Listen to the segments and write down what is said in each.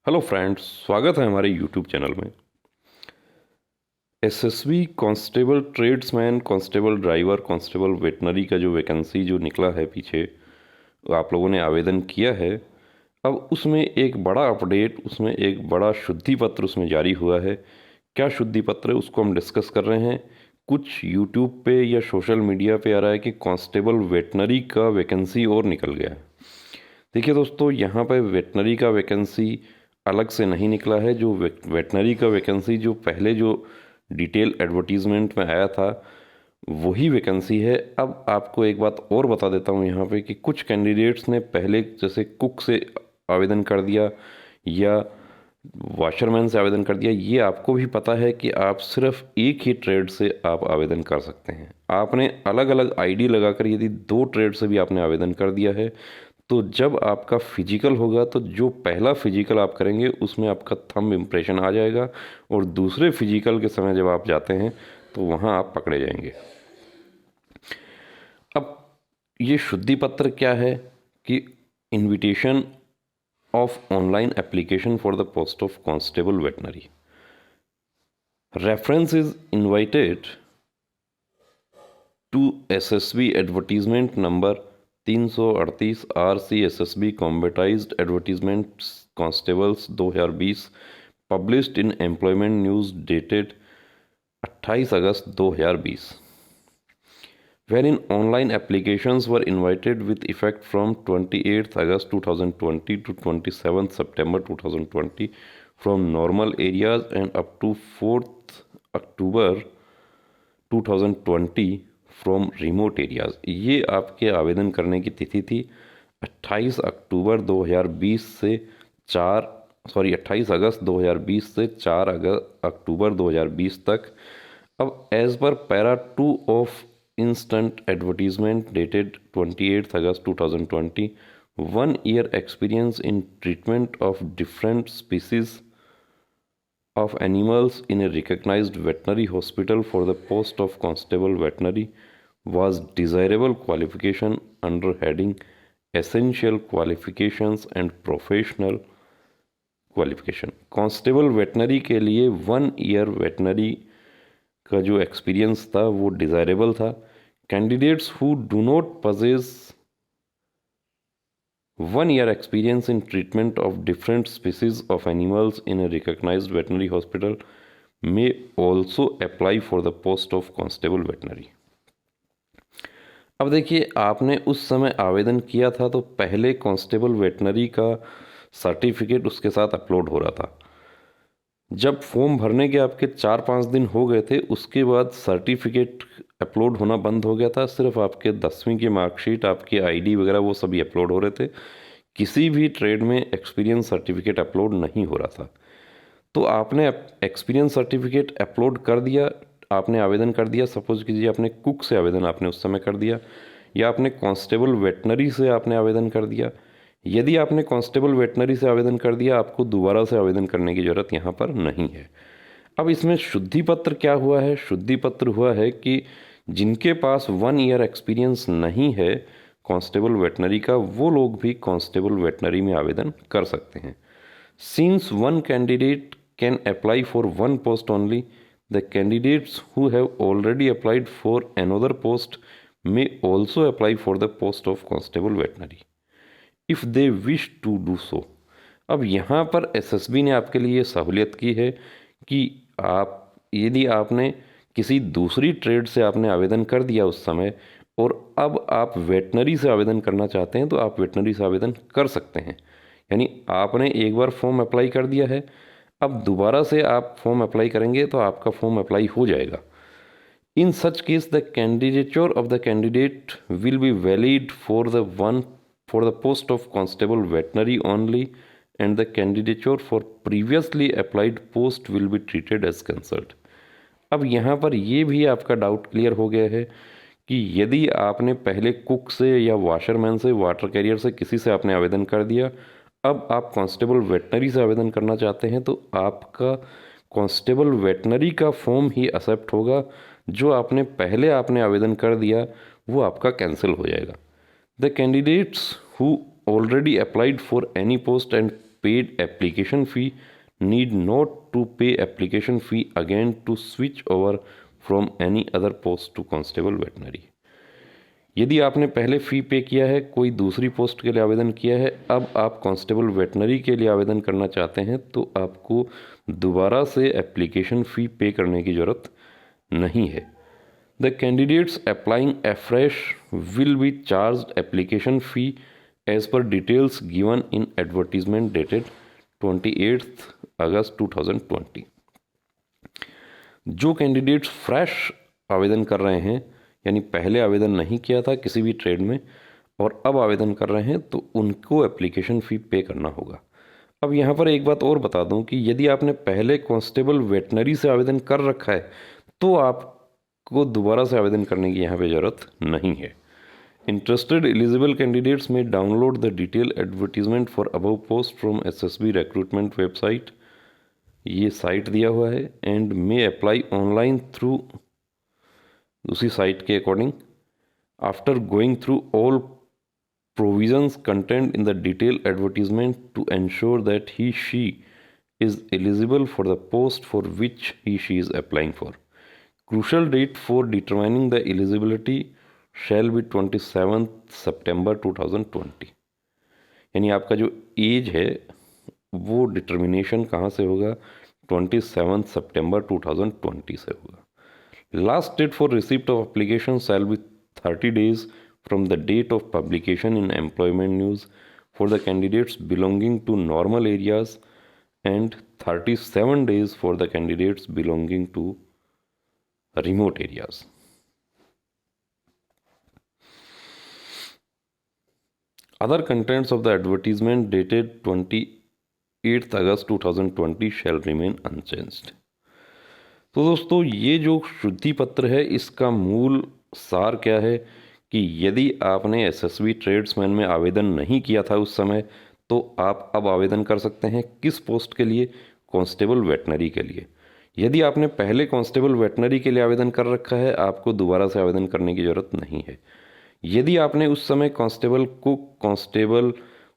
Hello friends, स्वागत है हमारे यूट्यूब चैनल में। SSB constable tradesman, constable driver, constable veterinary का जो वैकेंसी जो निकला है पीछे, वो आप लोगों ने आवेदन किया है। अब उसमें एक बड़ा अपडेट, उसमें एक बड़ा शुद्धि पत्र उसमें जारी हुआ है। क्या शुद्धि पत्र है उसको हम डिस्कस कर रहे हैं। कुछ यूट्यूब पे या सोशल मीडिया पे आ रहा है कि कांस्टेबल वेटनरी का वैकेंसी और निकल गया है। देखिए दोस्तों, यहाँ पे वेटनरी का वैकेंसी अलग से नहीं निकला है। जो वेटनरी का वैकेंसी जो पहले जो डिटेल एडवर्टीजमेंट में आया था, वही वैकेंसी है। अब आपको एक बात और बता देता हूँ यहाँ पे कि कुछ कैंडिडेट्स ने पहले जैसे कुक से आवेदन कर दिया या वॉशरमैन से आवेदन कर दिया। ये आपको भी पता है कि आप सिर्फ एक ही ट्रेड से आप आवेदन कर सकते हैं। आपने अलग अलग आईडी लगाकर यदि दो ट्रेड से भी आपने आवेदन कर दिया है, तो जब आपका फिजिकल होगा तो जो पहला फिजिकल आप करेंगे उसमें आपका थंब इम्प्रेशन आ जाएगा, और दूसरे फिजिकल के समय जब आप जाते हैं तो वहाँ आप पकड़े जाएंगे। अब ये शुद्धि पत्र क्या है कि invitation of online application for the post of constable veterinary. Reference is invited to SSB advertisement number 338 RCSSB combatised advertisement constables 2020, published in employment news dated 28 August 2020, wherein online applications were invited with effect from 28th August 2020 to 27th September 2020 from normal areas and up to 4th October 2020 from remote areas. ये आपके आवेदन करने की तिथि थी 28 अक्टूबर 2020 से 28 August 2020 से 4 अक्टूबर 2020 तक। अब as per para 2 of instant advertisement dated 28 August 2020, 1 year experience in treatment of different species of animals in a recognized veterinary hospital for the post of constable veterinary was desirable qualification under heading essential qualifications and professional qualification। Constable veterinary के लिए 1 year veterinary का जो experience था वो desirable था। Candidates who do not possess 1 year experience in treatment of different species of animals in a recognized veterinary hospital may also apply for the post of constable veterinary। अब देखिए, आपने उस समय आवेदन किया था तो पहले कांस्टेबल वेटनरी का सर्टिफिकेट उसके साथ अपलोड हो रहा था। जब फॉर्म भरने के आपके 4-5 दिन हो गए थे, उसके बाद सर्टिफिकेट अपलोड होना बंद हो गया था। सिर्फ आपके 10वीं की मार्कशीट, आपके आईडी वगैरह वो सभी अपलोड हो रहे थे। किसी भी ट्रेड में एक्सपीरियंस सर्टिफिकेट अपलोड नहीं हो रहा था। तो आपने एक्सपीरियंस सर्टिफिकेट अपलोड कर दिया, आपने आवेदन कर दिया। सपोज कीजिए आपने कुक से आवेदन आपने उस समय कर दिया, या आपने कांस्टेबल वेटनरी से आपने आवेदन कर दिया। यदि आपने कांस्टेबल वेटनरी से आवेदन कर दिया, आपको दोबारा से आवेदन करने की ज़रूरत यहाँ पर नहीं है। अब इसमें शुद्धि पत्र क्या हुआ है? शुद्धि पत्र हुआ है कि जिनके पास 1 year एक्सपीरियंस नहीं है कांस्टेबल वेटनरी का, वो लोग भी कांस्टेबल वेटनरी में आवेदन कर सकते हैं। Since one candidate can apply for one post only, the candidates who have already applied for another post may also apply for the post of constable veterinary if they wish to do so. अब यहाँ पर SSB ने आपके लिए सहूलियत की है कि यदि आपने किसी दूसरी ट्रेड से आपने आवेदन कर दिया उस समय, और अब आप वेटनरी से आवेदन करना चाहते हैं, तो आप वेटनरी से आवेदन कर सकते हैं। यानी आपने एक बार फॉर्म अप्लाई कर दिया है, अब दोबारा से आप फॉर्म अप्लाई करेंगे तो आपका फॉर्म अप्लाई हो जाएगा। In such case, the candidature of the candidate will be valid for the post of constable veterinary only, and the candidature for previously applied post will be treated as cancelled। अब यहाँ पर ये भी आपका doubt clear हो गया है कि यदि आपने पहले कुक से या वाशरमैन से, वाटर कैरियर से, किसी से आपने आवेदन कर दिया, अब आप कांस्टेबल वेटनरी से आवेदन करना चाहते हैं, तो आपका कांस्टेबल वेटनरी का फॉर्म ही एक्सेप्ट होगा। जो आपने पहले आवेदन कर दिया वो आपका कैंसिल हो जाएगा। The candidates who already applied for any post and paid application fee need not to pay application fee again to switch over from any other post to constable veterinary। यदि आपने पहले फ़ी पे किया है, कोई दूसरी पोस्ट के लिए आवेदन किया है, अब आप कांस्टेबल वेटनरी के लिए आवेदन करना चाहते हैं, तो आपको दोबारा से एप्लीकेशन फ़ी पे करने की ज़रूरत नहीं है। The candidates applying afresh will be charged application fee as per details given in advertisement dated 28th अगस्त 2020। जो कैंडिडेट्स फ्रेश आवेदन कर रहे हैं, यानी पहले आवेदन नहीं किया था किसी भी ट्रेड में और अब आवेदन कर रहे हैं, तो उनको एप्लीकेशन फ़ी पे करना होगा। अब यहाँ पर एक बात और बता दूँ कि यदि आपने पहले कांस्टेबल वेटनरी से आवेदन कर रखा है, तो आपको दोबारा से आवेदन करने की यहाँ पे ज़रूरत नहीं है। इंटरेस्टेड एलिजिबल कैंडिडेट्स में download the detail advertisement for above post from SSB recruitment website, ये साइट दिया हुआ है, and may apply online through उसी साइट के according after going through all provisions contained in the detailed advertisement to ensure that he she is eligible for the post for which he she is applying for। Crucial date for determining the eligibility shall be 27th September 2020। यानी आपका जो as है वो determination कहाँ से होगा, 27 सितंबर 2020 से होगा। Last date for receipt of application shall be 30 days from the date of publication in employment news for the candidates belonging to normal areas and 37 days for the candidates belonging to remote areas। Other contents of the advertisement dated 28th August 2020 shall remain unchanged। तो दोस्तों, ये जो शुद्धि पत्र है इसका मूल सार क्या है कि यदि आपने एसएसबी ट्रेड्समैन में आवेदन नहीं किया था उस समय, तो आप अब आवेदन कर सकते हैं। किस पोस्ट के लिए? कांस्टेबल वेटनरी के लिए। यदि आपने पहले कांस्टेबल वेटनरी के लिए आवेदन कर रखा है, आपको दोबारा से आवेदन करने की ज़रूरत नहीं है। यदि आपने उस समय constable cook, constable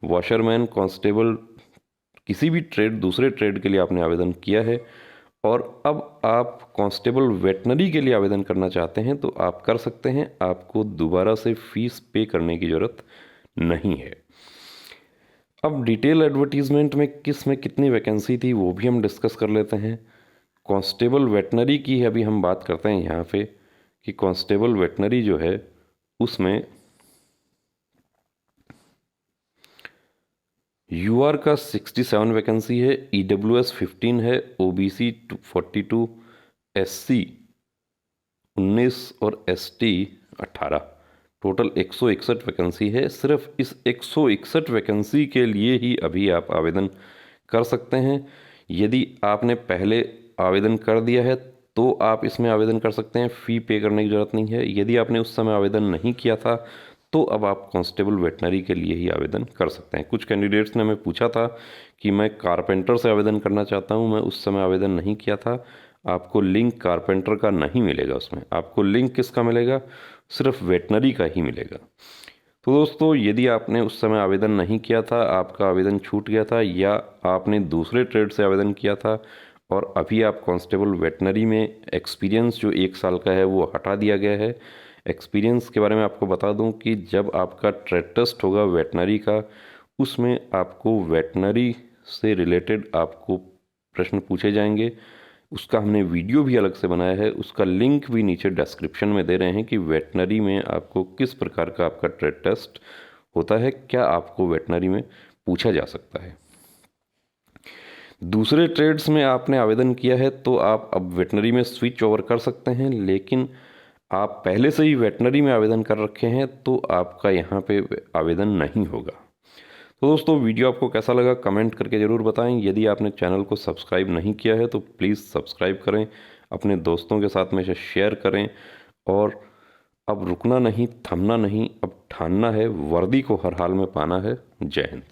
washerman, constable किसी भी ट्रेड, दूसरे ट्रेड के लिए आपने आवेदन किया है और अब आप कांस्टेबल वेटनरी के लिए आवेदन करना चाहते हैं, तो आप कर सकते हैं। आपको दोबारा से फीस पे करने की ज़रूरत नहीं है। अब डिटेल एडवर्टीजमेंट में किस में कितनी वैकेंसी थी वो भी हम डिस्कस कर लेते हैं। कांस्टेबल वेटनरी की अभी हम बात करते हैं यहाँ पे कि कांस्टेबल वेटनरी जो है उसमें यूआर का 67 वैकेंसी है, ईडब्ल्यूएस 15 है, ओबीसी 42, एससी 19 और एसटी 18, टोटल 161 वैकेंसी है। सिर्फ इस 161 वैकेंसी के लिए ही अभी आप आवेदन कर सकते हैं। यदि आपने पहले आवेदन कर दिया है तो आप इसमें आवेदन कर सकते हैं, फ़ी पे करने की ज़रूरत नहीं है। यदि आपने उस समय आवेदन नहीं किया था तो अब आप कांस्टेबल वेटनरी के लिए ही आवेदन कर सकते हैं। कुछ कैंडिडेट्स ने हमें पूछा था कि मैं कारपेंटर से आवेदन करना चाहता हूं, मैं उस समय आवेदन नहीं किया था। आपको लिंक कारपेंटर का नहीं मिलेगा, उसमें आपको लिंक किसका मिलेगा? सिर्फ वेटनरी का ही मिलेगा। तो दोस्तों, यदि आपने उस समय आवेदन नहीं किया था, आपका आवेदन छूट गया था, या आपने दूसरे ट्रेड से आवेदन किया था और अभी आप कांस्टेबल वेटनरी में एक्सपीरियंस जो 1 साल का है वो हटा दिया गया है। एक्सपीरियंस के बारे में आपको बता दूं कि जब आपका ट्रेड टेस्ट होगा वेटनरी का, उसमें आपको वेटनरी से रिलेटेड आपको प्रश्न पूछे जाएंगे। उसका हमने वीडियो भी अलग से बनाया है, उसका लिंक भी नीचे डिस्क्रिप्शन में दे रहे हैं कि वेटनरी में आपको किस प्रकार का आपका ट्रेड टेस्ट होता है, क्या आपको वेटनरी में पूछा जा सकता है। दूसरे ट्रेड्स में आपने आवेदन किया है तो आप अब वेटनरी में स्विच ओवर कर सकते हैं, लेकिन आप पहले से ही वेटनरी में आवेदन कर रखे हैं तो आपका यहाँ पे आवेदन नहीं होगा। तो दोस्तों, वीडियो आपको कैसा लगा कमेंट करके ज़रूर बताएं। यदि आपने चैनल को सब्सक्राइब नहीं किया है तो प्लीज़ सब्सक्राइब करें, अपने दोस्तों के साथ में इसे शेयर करें। और अब रुकना नहीं, थमना नहीं, अब ठानना है, वर्दी को हर हाल में पाना है। जय हिंद।